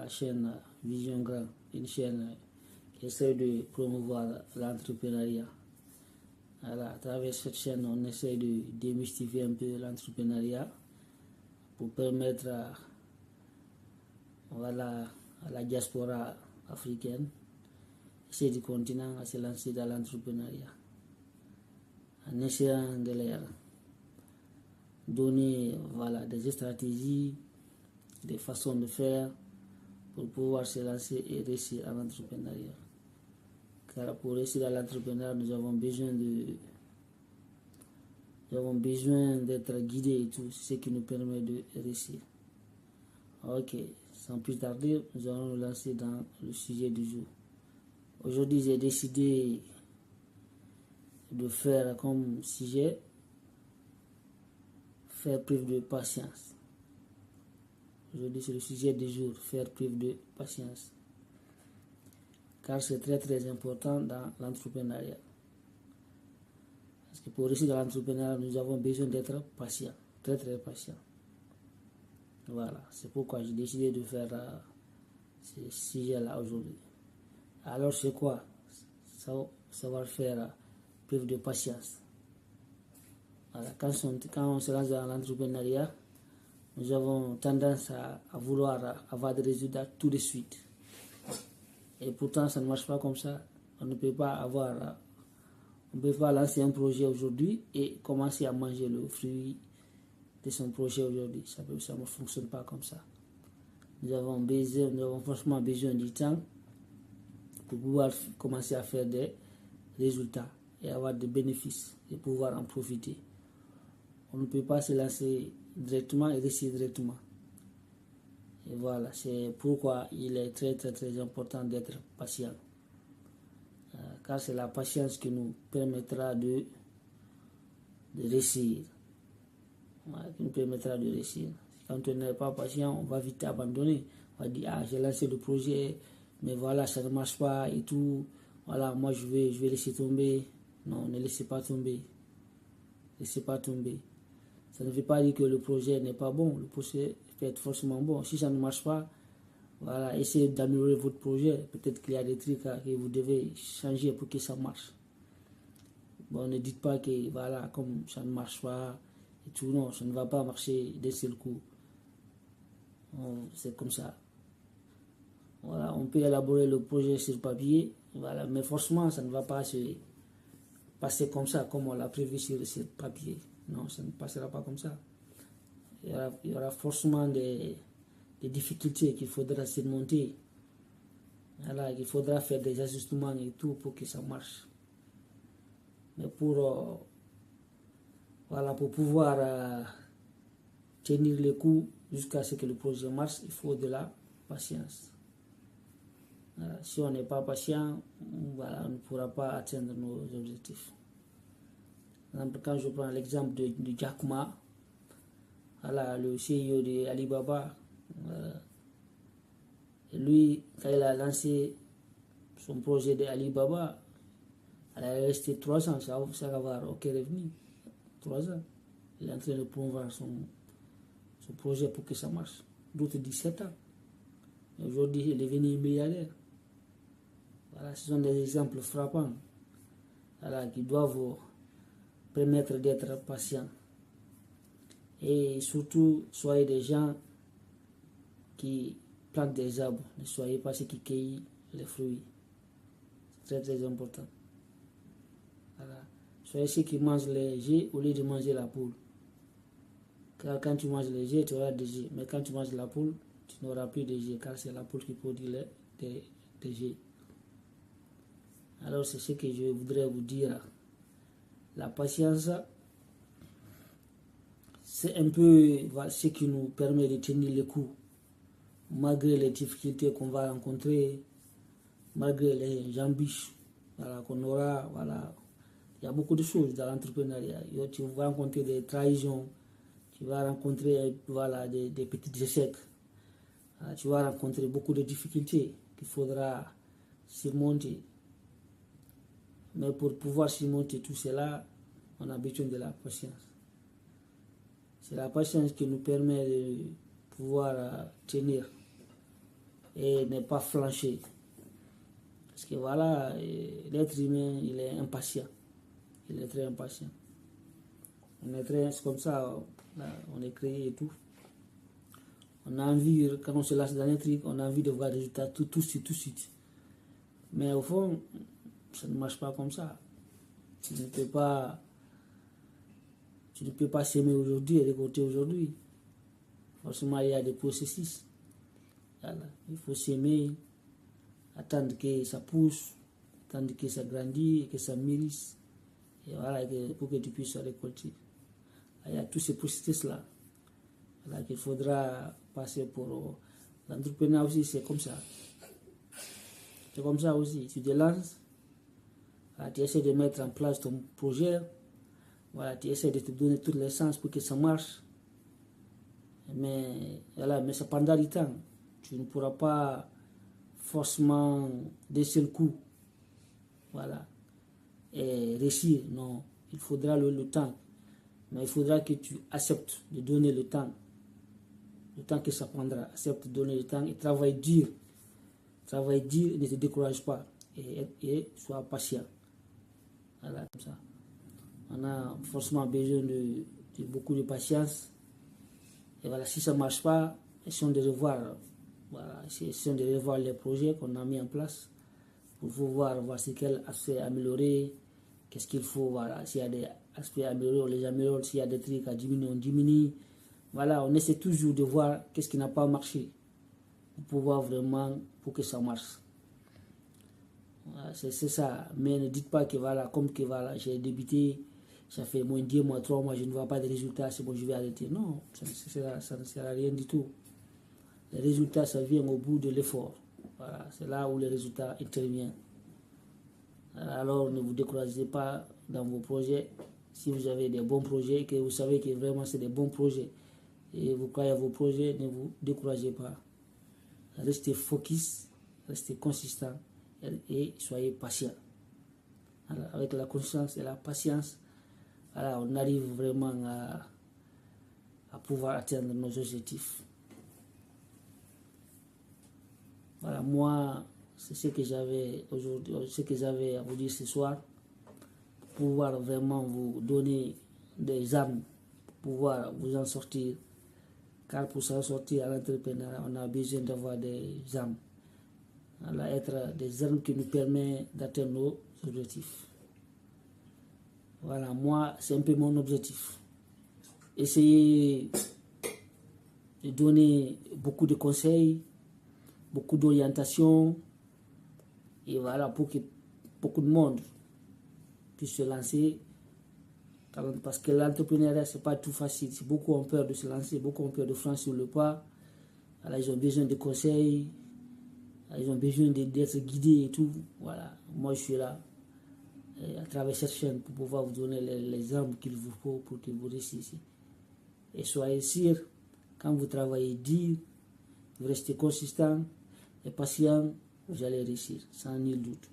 la chaîne Vision Grand, une chaîne qui essaie de promouvoir l'entrepreneuriat. Voilà, à travers cette chaîne, on essaie de démystifier un peu l'entrepreneuriat pour permettre à la diaspora africaine, ici du continent, à se lancer dans l'entrepreneuriat. En essayant de leur donner des stratégies, des façons de faire pour pouvoir se lancer et réussir en entrepreneuriat. Car pour réussir dans l'entrepreneuriat, nous avons besoin d'être guidés et tout, ce qui nous permet de réussir. Ok, sans plus tarder, nous allons nous lancer dans le sujet du jour. Aujourd'hui, j'ai décidé de faire comme sujet faire preuve de patience. Aujourd'hui, c'est le sujet du jour, faire preuve de patience. Car c'est très très important dans l'entrepreneuriat. Parce que pour réussir dans l'entrepreneuriat, nous avons besoin d'être patient, très très patient. Voilà, c'est pourquoi j'ai décidé de faire ce sujet-là aujourd'hui. Alors c'est quoi savoir faire preuve de patience? Voilà, quand on se lance dans l'entrepreneuriat, nous avons tendance à vouloir avoir des résultats tout de suite. Et pourtant, ça ne marche pas comme ça. On ne peut pas lancer un projet aujourd'hui et commencer à manger le fruit de son projet aujourd'hui. Ça ne fonctionne pas comme ça. Nous avons franchement besoin du temps pour pouvoir commencer à faire des résultats et avoir des bénéfices et pouvoir en profiter. On ne peut pas se lancer directement et réussir directement. Et voilà, c'est pourquoi il est très très très important d'être patient. Car c'est la patience qui nous permettra de réussir. Qui nous permettra de réussir. Quand on n'est pas patient, on va vite abandonner. On va dire, j'ai lancé le projet, mais voilà, ça ne marche pas et tout. Voilà, moi je vais laisser tomber. Non, ne laissez pas tomber. Laissez pas tomber. Ça ne veut pas dire que le projet n'est pas bon. Le projet peut être forcément bon. Si ça ne marche pas, voilà, essayez d'améliorer votre projet. Peut-être qu'il y a des trucs que vous devez changer pour que ça marche. Bon, ne dites pas que voilà, comme ça ne marche pas et tout, non, ça ne va pas marcher d'un seul coup. C'est comme ça. Voilà, on peut élaborer le projet sur papier, voilà, mais forcément, ça ne va pas se passer comme ça, comme on l'a prévu sur papier. Non, ça ne passera pas comme ça. Il y aura forcément des difficultés qu'il faudra surmonter. Voilà, il faudra faire des ajustements et tout pour que ça marche. Mais pour pouvoir tenir le coup jusqu'à ce que le projet marche, il faut de la patience. Voilà, si on n'est pas patient, voilà, on ne pourra pas atteindre nos objectifs. Par exemple, quand je prends l'exemple de Jack Ma, voilà, le CEO de Alibaba, lui, quand il a lancé son projet de Alibaba, il est resté 3 ans sans avoir aucun revenu. 3 ans. Il est en train de promouvoir son projet pour que ça marche. D'autres 17 ans. Et aujourd'hui, il est devenu milliardaire. Voilà, ce sont des exemples frappants, voilà, qui doivent vous permettre d'être patient. Et surtout, soyez des gens qui plantent des arbres. Ne soyez pas ceux qui cueillent les fruits. C'est très très important. Voilà. Soyez ceux qui mangent les œufs au lieu de manger la poule. Car quand tu manges les œufs, tu auras des œufs. Mais quand tu manges la poule, tu n'auras plus de œufs, car c'est la poule qui produit des œufs. Alors c'est ce que je voudrais vous dire. La patience, c'est un peu ce qui nous permet de tenir le coup. Malgré les difficultés qu'on va rencontrer, malgré les embûches qu'on aura, voilà. Il y a beaucoup de choses dans l'entrepreneuriat. Tu vas rencontrer des trahisons, tu vas rencontrer des petits échecs, tu vas rencontrer beaucoup de difficultés qu'il faudra surmonter. Mais pour pouvoir surmonter tout cela, on a besoin de la patience. C'est la patience qui nous permet de pouvoir tenir et ne pas flancher. Parce que voilà, l'être humain, il est impatient. Il est très impatient. C'est comme ça, on est créé et tout. On a envie, quand on se lance dans un truc, on a envie de voir des résultats tout de suite. Mais au fond, ça ne marche pas comme ça. Tu ne peux pas s'aimer aujourd'hui et récolter aujourd'hui. Forcément, il y a des processus. Voilà. Il faut s'aimer, attendre que ça pousse, attendre que ça grandit, que ça mûrisse. Et voilà, pour que tu puisses récolter. Il y a tous ces processus-là. Voilà, qu'il faudra passer pour l'entrepreneuriat aussi, c'est comme ça. C'est comme ça aussi. Tu te lances, voilà, tu essaies de mettre en place ton projet, voilà, tu essaies de te donner toutes les chances pour que ça marche. Mais voilà, mais ça prendra du temps. Tu ne pourras pas forcément d'un seul coup, voilà, et réussir. Non, il faudra le temps. Mais il faudra que tu acceptes de donner le temps que ça prendra. Accepte de donner le temps et travaille dur. Travaille dur et ne te décourage pas. Et sois patient. Voilà, comme ça. On a forcément besoin de beaucoup de patience. Et voilà, si ça ne marche pas, essayons de revoir. Voilà, essayons de revoir les projets qu'on a mis en place pour voir ce quel aspect améliorer, qu'est-ce qu'il faut, voilà, s'il y a des aspects améliorés, on les améliore, s'il y a des trucs à diminuer, on diminue. Voilà, on essaie toujours de voir qu'est-ce qui n'a pas marché pour pouvoir vraiment, pour que ça marche. Voilà, c'est ça, mais ne dites pas que voilà, comme que voilà, j'ai débuté, ça fait moins 2 mois, 3 mois, je ne vois pas de résultats, c'est bon, je vais arrêter. Non, ça ne sert à rien du tout. Les résultats, ça vient au bout de l'effort. Voilà, c'est là où les résultats interviennent. Alors ne vous découragez pas dans vos projets. Si vous avez des bons projets, que vous savez que vraiment c'est des bons projets, et vous croyez à vos projets, ne vous découragez pas. Restez focus, restez consistant et soyez patient. Alors, avec la conscience et la patience, voilà, on arrive vraiment à pouvoir atteindre nos objectifs. Voilà, moi, c'est ce que j'avais aujourd'hui, ce que j'avais à vous dire ce soir, pour pouvoir vraiment vous donner des armes, pour pouvoir vous en sortir. Car pour s'en sortir à l'entrepreneuriat, on a besoin d'avoir des armes. Voilà, être des armes qui nous permettent d'atteindre nos objectifs. Voilà, moi, c'est un peu mon objectif. Essayer de donner beaucoup de conseils, beaucoup d'orientation, et voilà, pour que beaucoup de monde puisse se lancer. Parce que l'entrepreneuriat, ce n'est pas tout facile. Beaucoup ont peur de se lancer, beaucoup ont peur de franchir le pas. Alors, ils ont besoin de conseils, ils ont besoin d'être guidés et tout. Voilà, moi je suis là, à travers cette chaîne, pour pouvoir vous donner les armes qu'il vous faut pour que vous réussissiez. Et soyez sûr, quand vous travaillez dur, vous restez consistant et patient, vous allez réussir, sans nul doute.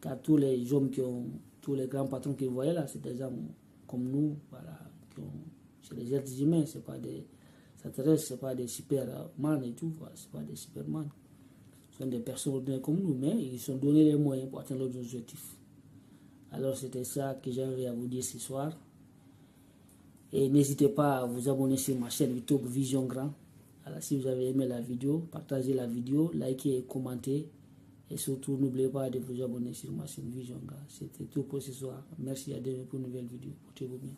Car tous les hommes tous les grands patrons que vous voyez là, c'est des hommes comme nous, voilà, c'est des êtres humains, c'est pas des extraterrestres, c'est pas des superman et tout, voilà, c'est pas des superman. Ce sont des personnes ordinaires comme nous, mais ils sont donnés les moyens pour atteindre leurs objectifs. Alors c'était ça que j'avais à vous dire ce soir. Et n'hésitez pas à vous abonner sur ma chaîne YouTube Vision Grand. Alors, si vous avez aimé la vidéo, partagez la vidéo, likez et commentez. Et surtout, n'oubliez pas de vous abonner sur ma chaîne Vision Grand. C'était tout pour ce soir. Merci à demain pour une nouvelle vidéo. Portez-vous bien.